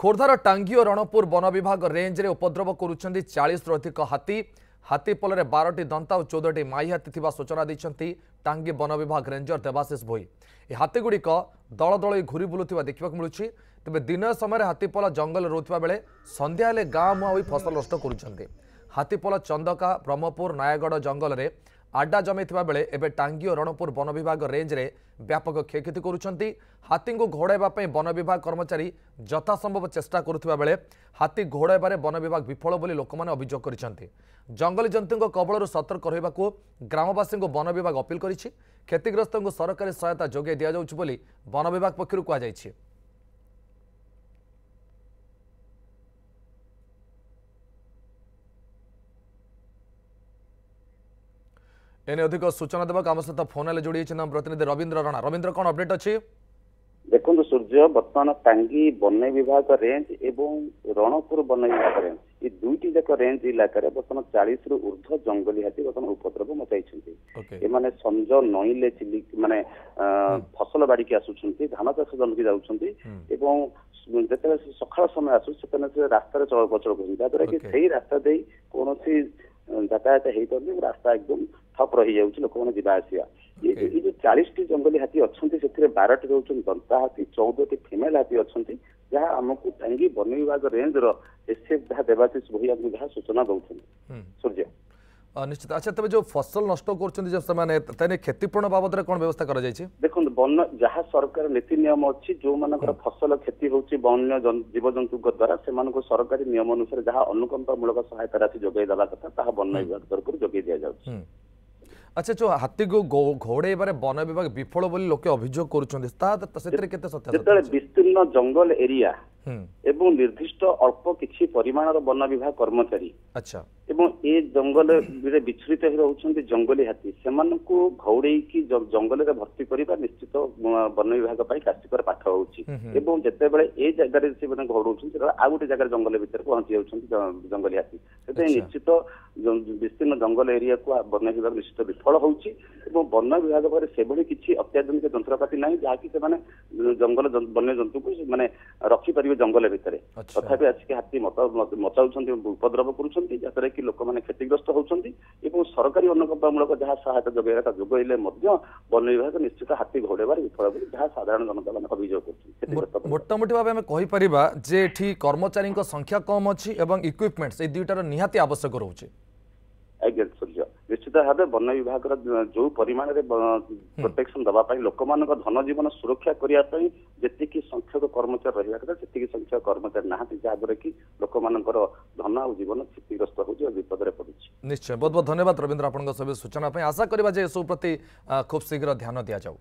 खोर्धार टांगी और रणपुर वन विभाग रेंज रे उपद्रव करुछंती 40 रु अधिक हाथी। हाथी पल में 12टी दंता और 14टी माई हाथी थिबा सूचना दैछंती टांगी वन विभाग रेंजर देवाशीष भोई। ए हाथीगुड़िक दल दल घूरी बुलुवा देखा मिलूँ। तेज दिन समय हाथीपल जंगल रोकवा बेले संध्या हेले गाँ मुआ फसल नष्ट करुछंती। हाथीपल चंदका ब्रह्मपुर नयागढ़ जंगल में आड्डा जमी बेले एवं टांगी और रणपुर वन विभाग रेंज रे व्यापक क्षयक्षति करुछंती। हाथी को घोड़ाइबा वन विभाग कर्मचारी यथासंभव चेष्टा करुवा बेले हाथी घोड़ाइबारे वन विभाग विफल बोली लोक मैंने अभियोग करिसेंती। जंगली जंतु कबलरू सतर्क रहिबाकू ग्रामवासी वन विभाग अपील करिछि। क्षतिग्रस्त को सरकारी सहायता जोगाई दिया जाउछि बोली वन विभाग पक्षरु कहा जाइछि। एने अधिक सूचना देवा आम सहित फोन जोड़ी प्रतिनिधि रवींद्र राणा। रवींद्र कौन अपडेट अच्छी? देखो सूर्य बर्तमान टांगी वन विभाग रेंज एवं रणपुर वन विभाग रेंज ये दुईटी जाक रेंज इलाका बर्तमान 40 रु ऊर्ध्व जंगली हाथी बर्तमान उपद्रव मचाई। एमाने संज नईले चिली माने फसल बाड़ी की आसुछंती, धान चाष जमी जाउछंती एवं जेते सकाळ समय आसु से रास्ता चल प्रचल कर कि सही रास्ता दे कौन यातायात हो पारे रास्ता एकदम ठप रही जाऊँ लोक मैंने जावासिया। ये जो 40टी जंगली हाथी अच्छा से 12टी रोचन दंता हाथी 14टी फिमेल हाथी अच्छा जहाँ आमको टांगी वन विभाग रेंज एसएफ जहाँ देवाशीष भोई आमको जहाँ सूचना दौरान सूर्य निश्चित। अच्छा तेज जो फसल नष्ट कर क्षतिपूर्ण बाबद कौन व्यवस्था कर देखो वन जहाँ सरकार नीति नियम अच्छी जो मान फसल क्षति होची वन्य जीवजंतु द्वारा से सरकारी नियम अनुसार जहाँ अनुकंपामूलक सहायता राशि जोगाई देवा कथा वन विभाग तरफ जोगाई दि जाए। अच्छा जो हाथी को घोड़ाइबारे वन विभाग विफल बोली लोके अभियोग करुछंती विस्तीर्ण जंगल एरिया एवं निर्दिष्ट अल्प किछि परिमाणर वन विभाग कर्मचारी अच्छा एवं ए जंगल विचलित रहउछंती जंगली हाथी सेमानकु घौड़ेई की जंगल रे भर्ती करिबा निश्चित वन विभाग पई कास्टिकर पाठ होउची एवं जते बेले ए जगह रे से बने घौड़उछंती आ गोटे जगह जंगल भीतर पहुंची जाउछंती जंगली हाथी सेते निश्चित विस्तीर्ण जंगल एरिया को वन विभाग निश्चित विफल होउची एवं वन विभाग पर सेभली किछि अत्याधुनिक जंत्रपाति नाही जाकि से माने जंगल वन्य जंतु को माने रखि परिबे जंगल भीतर तथापि आसिक हाथी मचाउछंती उपद्रव करुछंती जतरे कि लोक मैंने क्षतिग्रस्त होउछंती एवं सरकारी अनुकंपामूलक जहाँ सहायता जोगाइबा जोगाइले वन विभाग निश्चित हाथी घोड़ाइबार विफल बोली जहाँ साधारण जनता मैंने अभियोग कर मोटामोटी भाव कहि परिबा जे एठी कर्मचारी संख्या कम अच्छी एवं इक्विपमेंट्स ए दुईटार निहाती आवश्यक रोचे। आज्ञा सूर्य निश्चित भाव वन विभाग जो परिमाण प्रोटेक्शन दवाई लोक मान धन जीवन सुरक्षा करने जी संख्यक कर्मचारी रहा कथा से संख्यक कर्मचारी ना जहाँद्वारा कि लोक मान धन और जीवन क्षतिग्रस्त हो विपद पड़ी। निश्चय बहुत बहुत धन्यवाद रवींद्र आपन सूचना आशा करवा जे सब प्रति खूब शीघ्र ध्यान दि जाऊ।